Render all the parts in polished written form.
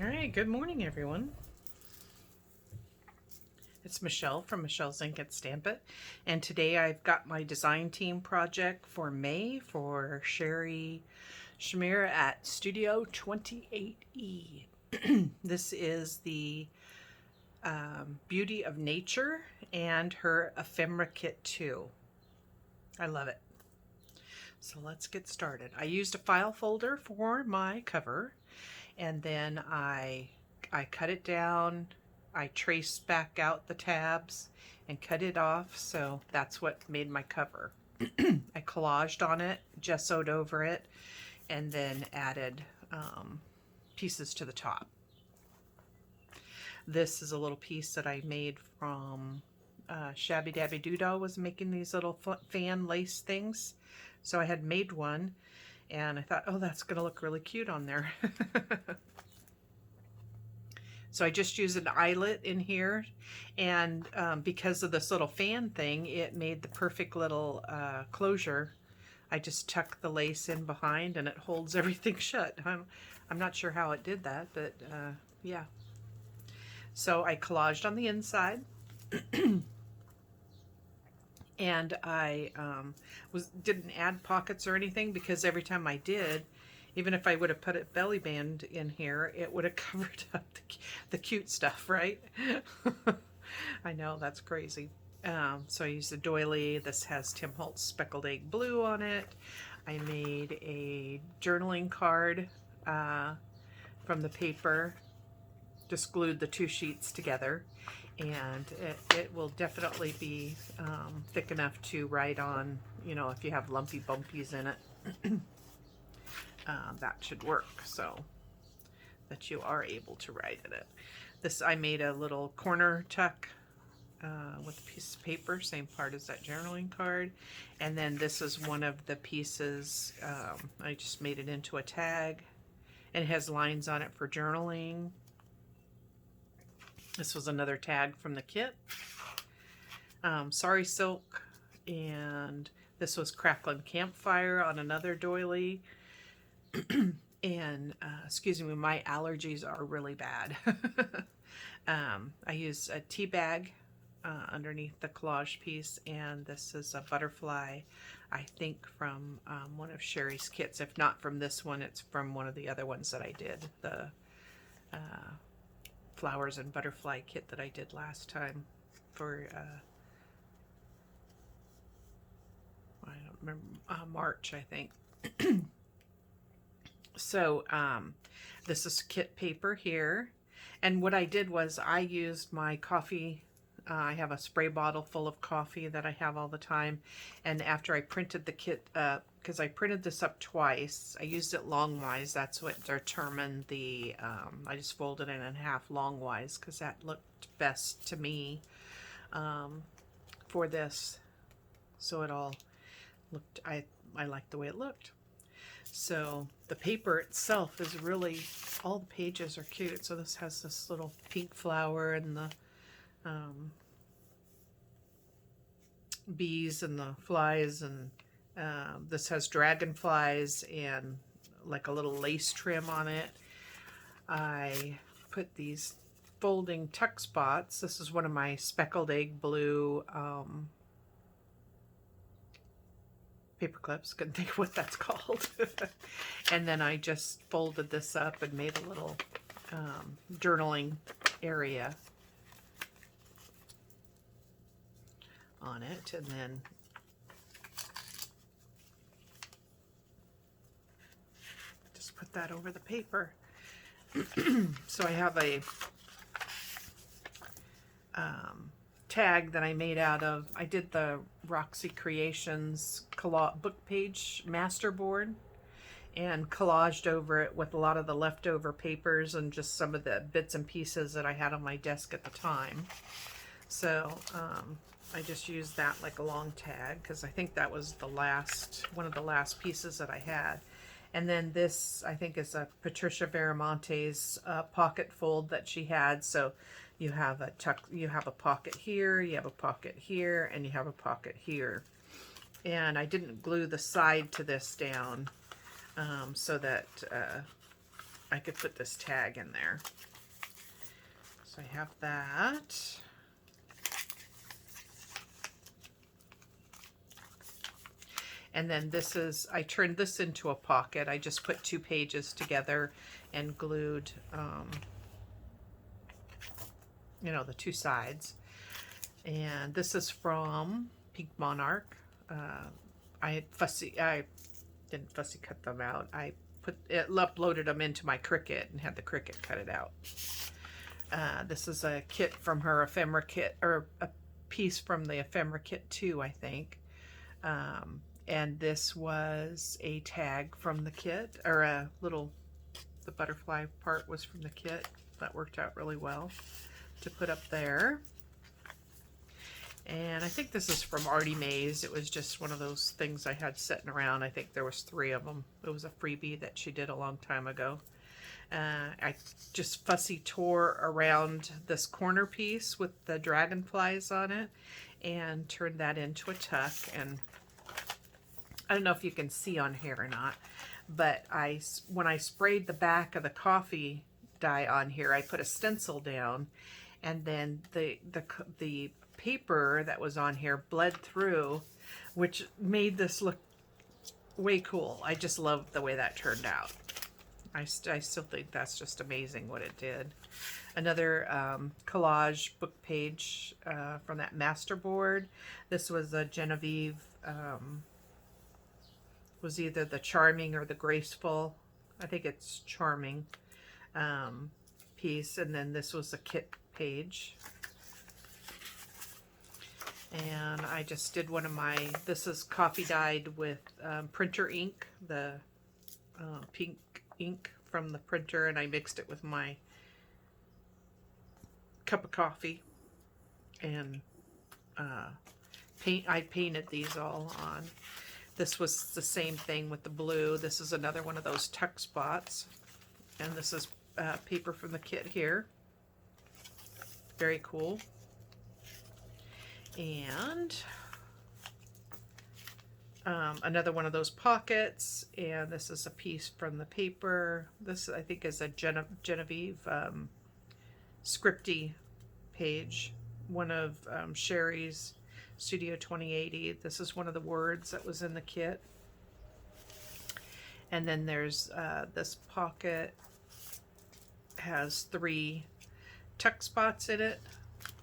All right, good morning, everyone. It's Michelle from Michelle's Ink and Stampit, and today I've got my design team project for May for Sherry Ephemera at Studio28E. This is the Beauty of Nature and her Ephemera kit too. I love it. So let's get started. I used a file folder for my cover, and then I cut it down. I traced back out the tabs and cut it off, so that's what made my cover. I collaged on it, gessoed over it, and then added pieces to the top. This is a little piece that I made from Shabby Dabby Doodah was making these little fan lace things. So I had made one, and I thought, oh, that's going to look really cute on there. So I just used an eyelet in here, and because of this little fan thing, it made the perfect little closure. I just tucked the lace in behind, and it holds everything shut. I'm not sure how it did that, but yeah. So I collaged on the inside. And I didn't add pockets or anything, because every time I did, even if I would have put a belly band in here, it would have covered up the cute stuff, right? I know, that's crazy. So I used a doily. This has Tim Holtz Speckled Egg Blue on it. I made a journaling card from the paper. Just glued the two sheets together, and it will definitely be thick enough to write on, you know, if you have lumpy bumpies in it. That should work, so that you are able to write in it. This, I made a little corner tuck with a piece of paper, same part as that journaling card. And then this is one of the pieces, I just made it into a tag, and it has lines on it for journaling. This was another tag from the kit. Sorry Silk, and this was Crackling Campfire on another doily. And excuse me, my allergies are really bad. I use a tea bag underneath the collage piece, and this is a butterfly, I think from one of Sherry's kits. If not from this one, it's from one of the other ones that I did, the flowers and butterfly kit that I did last time for I don't remember, March, I think. So this is kit paper here, and what I did was I used my coffee. I have a spray bottle full of coffee that I have all the time, and after I printed the kit up, because I printed this up twice, I used it longwise. That's what determined the, I just folded it in half longwise because that looked best to me for this. So it all looked, I liked the way it looked. So the paper itself is really, all the pages are cute. So this has this little pink flower and the bees and the flies, and this has dragonflies and like a little lace trim on it. I put these folding tuck spots. This is one of my Speckled Egg Blue paper clips. Couldn't think of what that's called. And then I just folded this up and made a little journaling area on it, and then just put that over the paper. So I have a tag that I made out of, I did the Roxy Creations book page masterboard and collaged over it with a lot of the leftover papers and just some of the bits and pieces that I had on my desk at the time. So I just used that like a long tag because I think that was the last, one of the last pieces that I had. And then this, I think, is a Patricia Veramonte's pocket fold that she had. So you have a tuck, you have a pocket here, you have a pocket here, and you have a pocket here. And I didn't glue the side to this down so that I could put this tag in there. So I have that. And then this is, I turned this into a pocket. I just put 2 pages together and glued, you know, the 2 sides. And this is from Pink Monarch. I didn't fussy cut them out. I uploaded them into my Cricut and had the Cricut cut it out. This is a kit from her Ephemera kit, or a piece from the Ephemera kit 2, I think. And this was a tag from the kit, or a little, the butterfly part was from the kit. That worked out really well to put up there. And I think this is from Artie Mae's. It was just one of those things I had sitting around. I think there was 3 of them. It was a freebie that she did a long time ago. I just fussy tore around this corner piece with the dragonflies on it and turned that into a tuck. And I don't know if you can see on here or not, but when I sprayed the back of the coffee dye on here, I put a stencil down, and then the paper that was on here bled through, which made this look way cool. I just love the way that turned out. I still think that's just amazing what it did. Another collage book page from that masterboard. This was a Genevieve, was either the Charming or the Graceful. I think it's Charming piece. And then this was a kit page. And I just did one of my, this is coffee dyed with printer ink, the pink ink from the printer, and I mixed it with my cup of coffee, and I painted these all on. This was the same thing with the blue. This is another one of those tuck spots, and this is paper from the kit here. Very cool. And another one of those pockets, and this is a piece from the paper. This, I think, is a Genevieve scripty page, one of Sherry's Studio28E. This is one of the words that was in the kit. And then there's this pocket, has 3 tuck spots in it.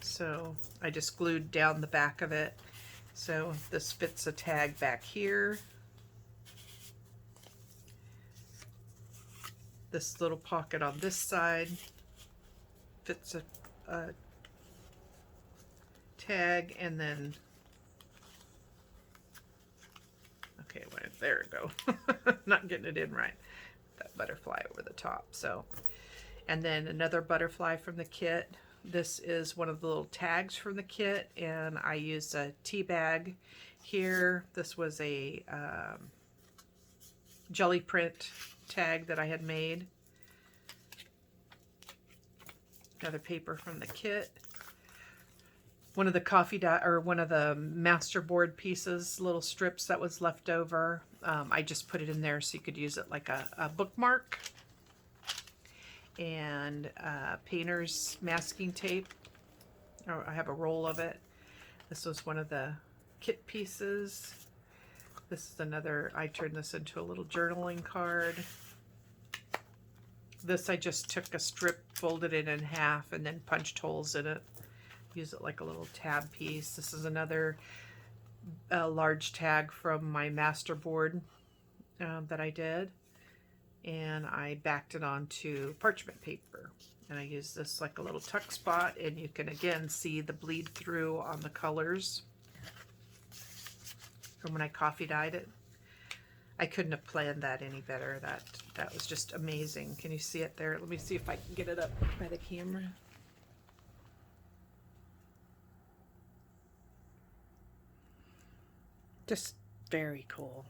So I just glued down the back of it. So this fits a tag back here. This little pocket on this side fits a tag, and then, okay, there we go. Not getting it in right. That butterfly over the top. So, and then another butterfly from the kit. This is one of the little tags from the kit, and I used a tea bag here. This was a jelly print tag that I had made. Another paper from the kit. One of the coffee dye, or one of the masterboard pieces, little strips that was left over. I just put it in there so you could use it like a bookmark. And painter's masking tape. Oh, I have a roll of it. This was one of the kit pieces. This is another, I turned this into a little journaling card. This I just took a strip, folded it in half, and then punched holes in it. Use it like a little tab piece. This is another large tag from my masterboard that I did. And I backed it onto parchment paper, and I used this like a little tuck spot, and you can again see the bleed through on the colors from when I coffee dyed it. I couldn't have planned that any better. That was just amazing. Can you see it there? Let me see if I can get it up by the camera. Just very cool.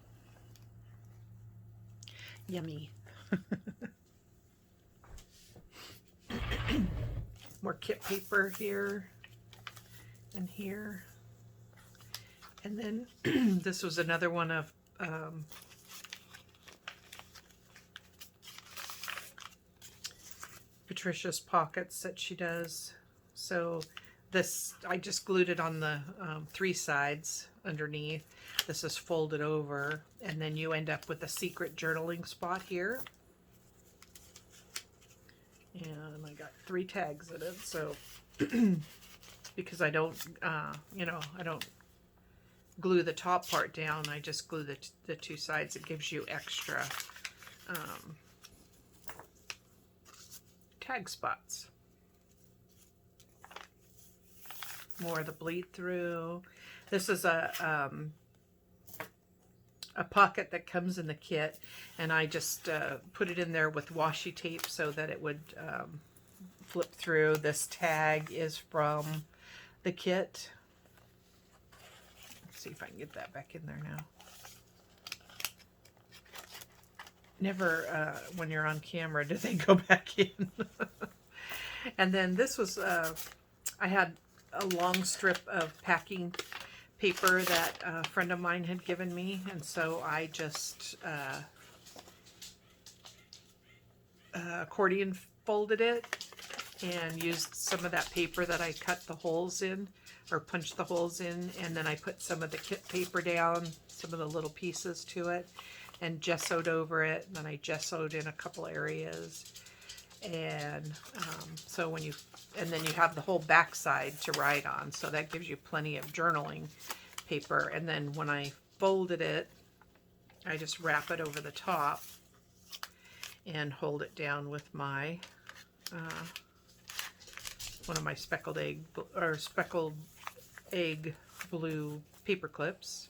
Yummy. More kit paper here and here. And then this was another one of Patricia's pockets that she does. So this, I just glued it on the 3 sides underneath. This is folded over, and then you end up with a secret journaling spot here. And I got 3 tags in it, so because I don't, you know, I don't glue the top part down, I just glue the 2 sides. It gives you extra tag spots. More of the bleed through. This is a pocket that comes in the kit, and I just put it in there with washi tape so that it would flip through. This tag is from the kit. Let's see if I can get that back in there now. Never, when you're on camera, do they go back in. And then this was, I had a long strip of packing paper that a friend of mine had given me, and so I just accordion folded it and used some of that paper that I cut the holes in, or punched the holes in, and then I put some of the kit paper down, some of the little pieces to it, and gessoed over it. And then I gessoed in a couple areas, and so when you, and then you have the whole back side to write on, so that gives you plenty of journaling paper. And then when I folded it, I just wrap it over the top and hold it down with my one of my speckled egg blue paper clips.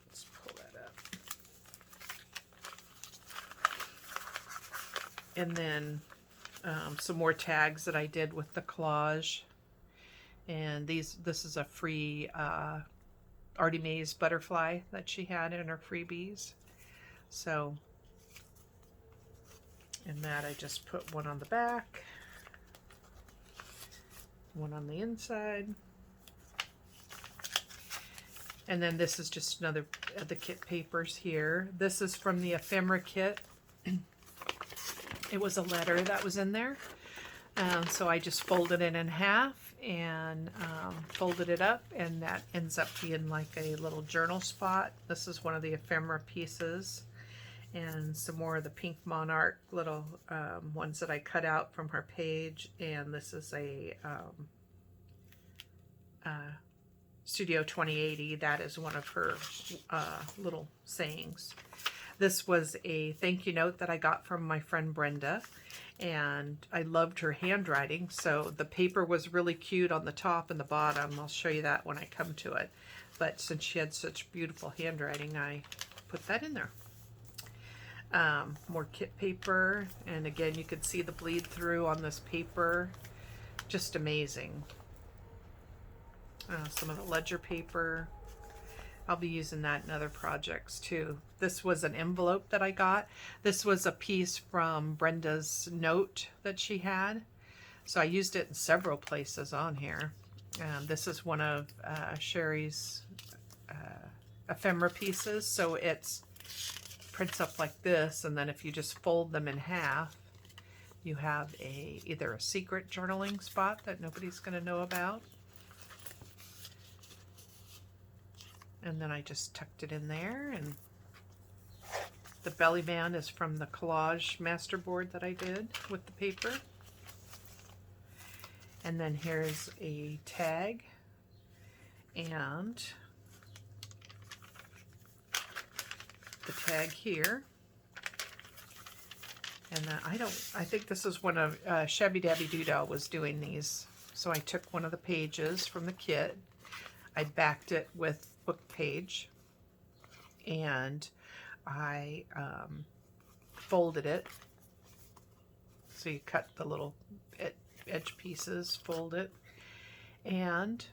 Let's pull that up. And then some more tags that I did with the collage. And this is a free Artie Mae's butterfly that she had in her freebies. So, in that I just put one on the back, one on the inside. And then this is just another of the kit papers here. This is from the Ephemera kit. It was a letter that was in there. So I just folded it in half and folded it up, and that ends up being like a little journal spot. This is one of the Ephemera pieces, and some more of the Pink Monarch little ones that I cut out from her page. And this is a Studio28E. That is one of her little sayings. This was a thank you note that I got from my friend Brenda, and I loved her handwriting, so the paper was really cute on the top and the bottom. I'll show you that when I come to it. But since she had such beautiful handwriting, I put that in there. More kit paper, and again you could see the bleed through on this paper. Just amazing. Some of the ledger paper. I'll be using that in other projects too. This was an envelope that I got. This was a piece from Brenda's note that she had, so I used it in several places on here. This is one of Sherry's ephemera pieces, so it's prints up like this, and then if you just fold them in half, you have either a secret journaling spot that nobody's going to know about. And then I just tucked it in there, and the belly band is from the collage masterboard that I did with the paper. And then here's a tag, and the tag here. And then I think this is one of Shabby Dabby Doodle was doing these. So I took one of the pages from the kit, I backed it with book page, and I folded it. So you cut the little edge pieces, fold it, and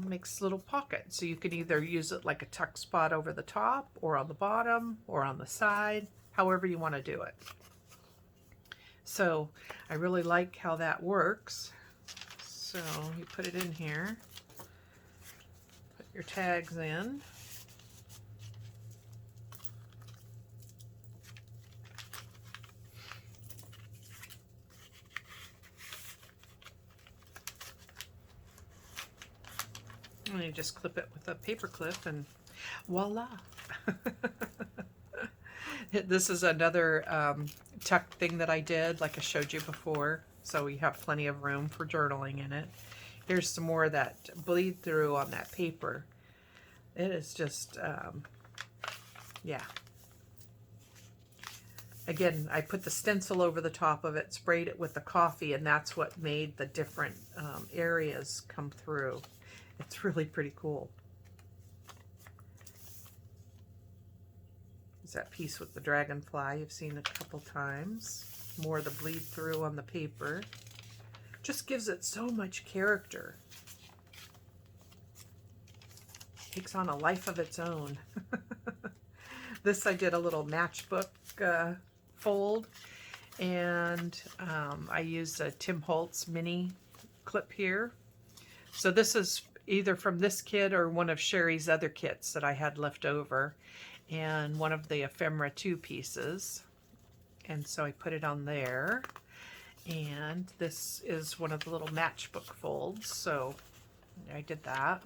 makes little pockets. So you can either use it like a tuck spot over the top, or on the bottom, or on the side, however you want to do it. So I really like how that works. So you put it in here, put your tags in, you just clip it with a paper clip and voila. This is another tuck thing that I did, like I showed you before, so we have plenty of room for journaling in it. Here's some more of that bleed through on that paper. It is just, yeah. Again, I put the stencil over the top of it, sprayed it with the coffee, and that's what made the different areas come through. It's really pretty cool. There's that piece with the dragonfly you've seen a couple times. More of the bleed through on the paper. Just gives it so much character. Takes on a life of its own. This I did a little matchbook fold, and I used a Tim Holtz mini clip here. So this is either from this kit or one of Sherry's other kits that I had left over, and one of the Ephemera 2 pieces. And so I put it on there. And this is one of the little matchbook folds, so I did that.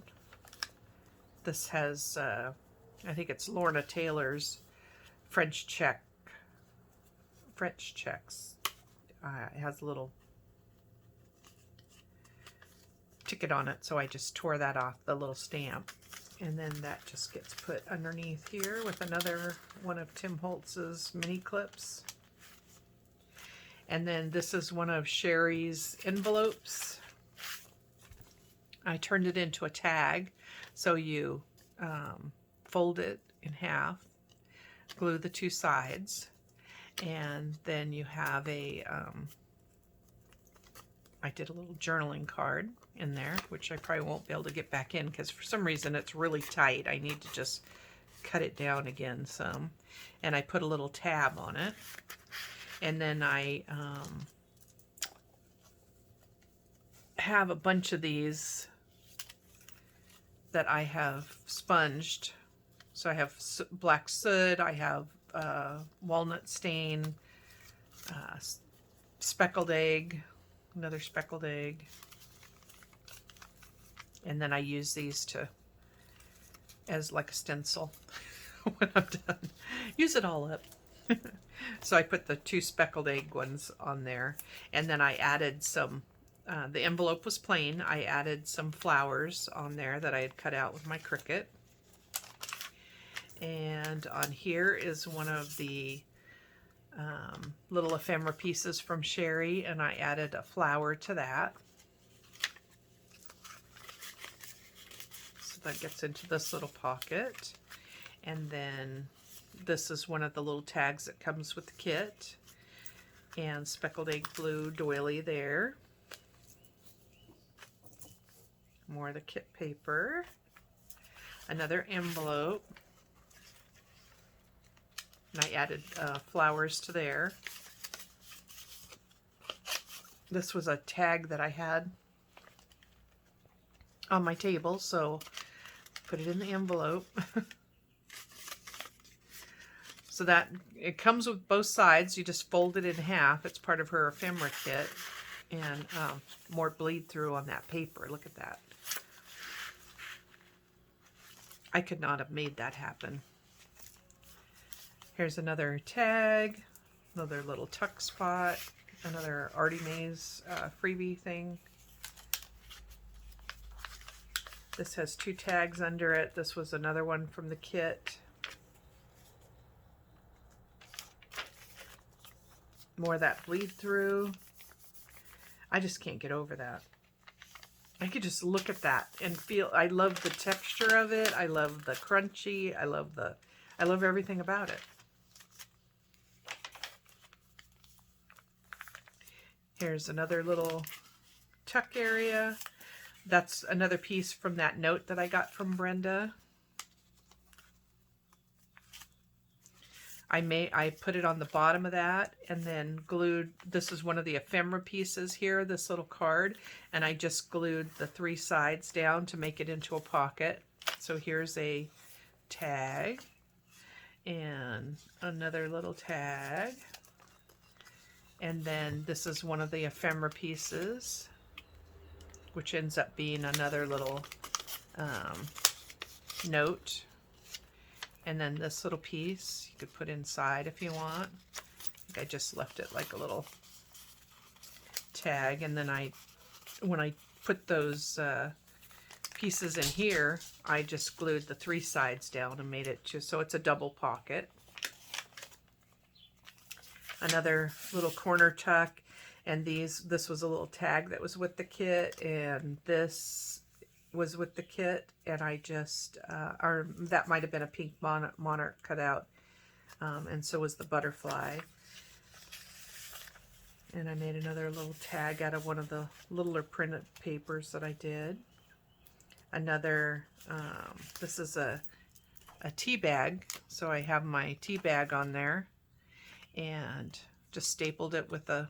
This has, I think it's Lorna Taylor's French checks. It has a little ticket on it, so I just tore that off, the little stamp. And then that just gets put underneath here with another one of Tim Holtz's mini clips. And then this is one of Sherry's envelopes. I turned it into a tag. So you fold it in half, glue the two sides, and then you have a, I did a little journaling card in there, which I probably won't be able to get back in because for some reason it's really tight. I need to just cut it down again some. And I put a little tab on it. And then I have a bunch of these that I have sponged. So I have black soot, I have walnut stain, speckled egg, another speckled egg. And then I use these as like a stencil when I'm done. Use it all up. So I put the 2 speckled egg ones on there, and then I added some, the envelope was plain, I added some flowers on there that I had cut out with my Cricut. And on here is one of the little ephemera pieces from Sherry, and I added a flower to that. So that gets into this little pocket. And then this is one of the little tags that comes with the kit. And speckled egg blue doily there. More of the kit paper. Another envelope. And I added flowers to there. This was a tag that I had on my table, so put it in the envelope. So that, it comes with both sides. You just fold it in half. It's part of her ephemera kit. And more bleed through on that paper. Look at that. I could not have made that happen. Here's another tag, another little tuck spot, another Artie Mae's freebie thing. This has 2 tags under it. This was another one from the kit. More of that bleed through. I just can't get over that. I could just look at that and feel, I love the texture of it. I love the crunchy. I love everything about it. Here's another little tuck area. That's another piece from that note that I got from Brenda. I put it on the bottom of that and then glued, this is one of the ephemera pieces here, this little card, and I just glued the 3 sides down to make it into a pocket. So here's a tag and another little tag. And then this is one of the ephemera pieces, which ends up being another little note. And then this little piece you could put inside if you want. I think I just left it like a little tag. And then when I put those pieces in here, I just glued the 3 sides down and made it just so it's a double pocket. Another little corner tuck, and this was a little tag that was with the kit, and this was with the kit, and I just, or that might have been a pink monarch cutout, and so was the butterfly. And I made another little tag out of one of the littler printed papers that I did. Another, this is a tea bag, so I have my tea bag on there, and just stapled it with a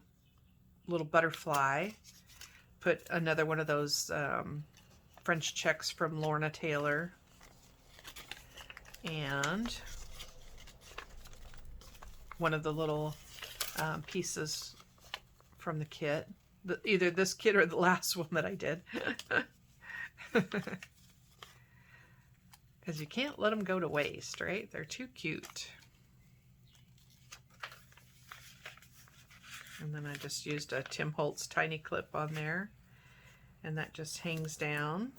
little butterfly. Put another one of those French checks from Lorna Taylor, and one of the little pieces from the kit, either this kit or the last one that I did. Because you can't let them go to waste, right? They're too cute. And then I just used a Tim Holtz tiny clip on there, and that just hangs down.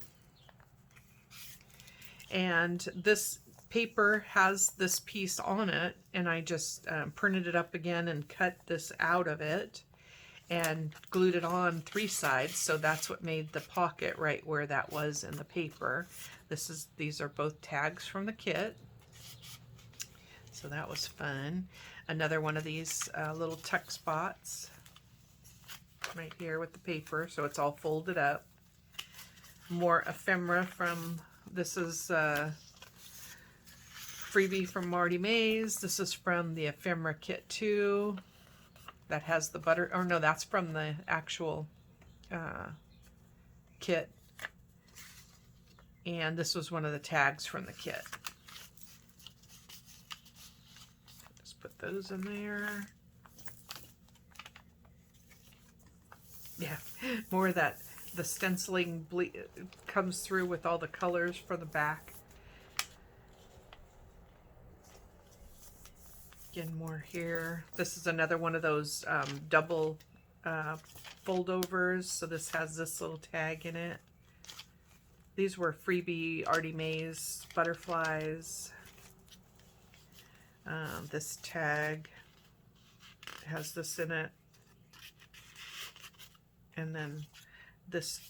And this paper has this piece on it, and I just printed it up again and cut this out of it and glued it on 3 sides, so that's what made the pocket right where that was in the paper. These are both tags from the kit, so that was fun. Another one of these little tuck spots right here with the paper, so it's all folded up. More ephemera from, this is freebie from Marty Mays. This is from the ephemera kit too. That has the butter, or no, that's from the actual kit. And this was one of the tags from the kit. Just put those in there. Yeah, more of that, the stenciling comes through with all the colors for the back. Again, more here. This is another one of those double foldovers. So this has this little tag in it. These were freebie Artie Mays butterflies. This tag has this in it. And then this,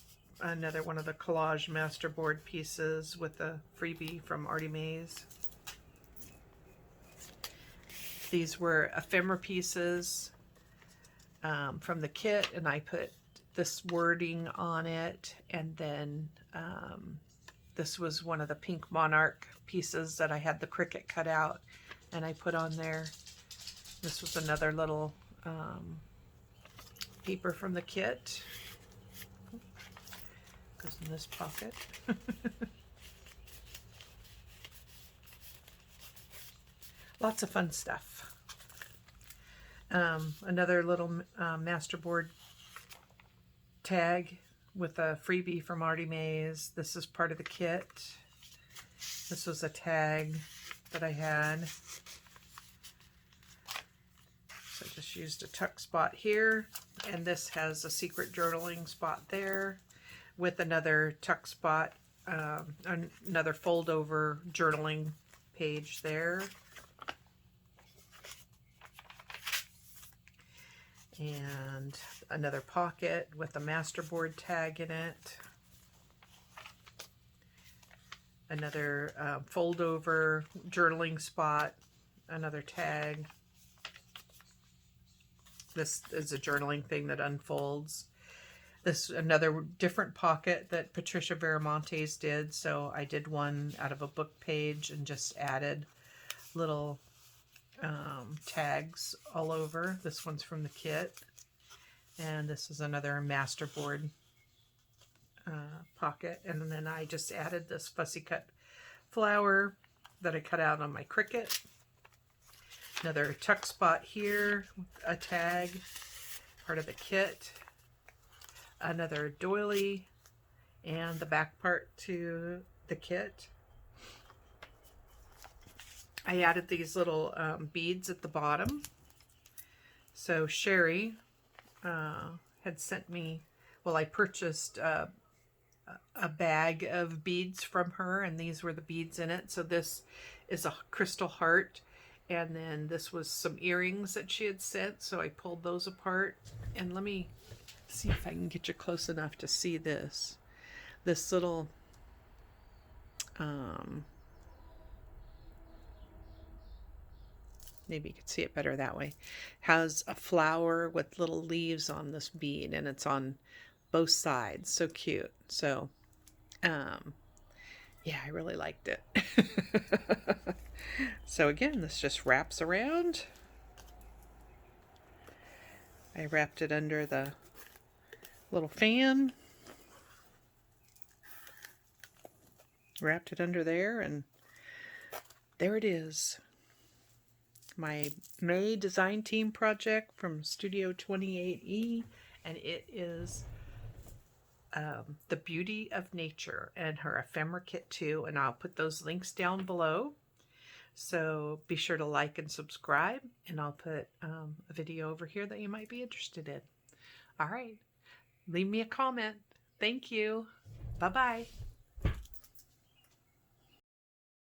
another one of the collage masterboard pieces with a freebie from Artie Mays. These were ephemera pieces from the kit, and I put this wording on it, and then this was one of the pink monarch pieces that I had the cricket cut out, and I put on there. This was another little paper from the kit. Goes in this pocket. Lots of fun stuff. Another little masterboard tag with a freebie from Artie Mays. This is part of the kit. This was a tag that I had. So I just used a tuck spot here, and this has a secret journaling spot there with another tuck spot, another fold over journaling page there. And another pocket with a masterboard tag in it. Another fold over journaling spot, another tag. This is a journaling thing that unfolds. This another different pocket that Patricia Veramontes did. So I did one out of a book page and just added little tags all over. This one's from the kit, and this is another masterboard pocket, and then I just added this fussy cut flower that I cut out on my Cricut. Another tuck spot here, a tag, part of the kit. Another doily and the back part to the kit. I added these little beads at the bottom. So Sherry had sent me, well, I purchased a bag of beads from her, and these were the beads in it. So this is a crystal heart, and then this was some earrings that she had sent, so I pulled those apart. And let me see if I can get you close enough to see this little maybe you could see it better that way, has a flower with little leaves on this bead, and it's on both sides. So cute. So yeah, I really liked it. So again, this just wraps around. I wrapped it under the little fan, wrapped it under there, and there it is. My May design team project from Studio28E, and it is The Beauty of Nature and her Ephemera kit too, and I'll put those links down below. So be sure to like and subscribe, and I'll put a video over here that you might be interested in. All right, leave me a comment. Thank you. Bye-bye.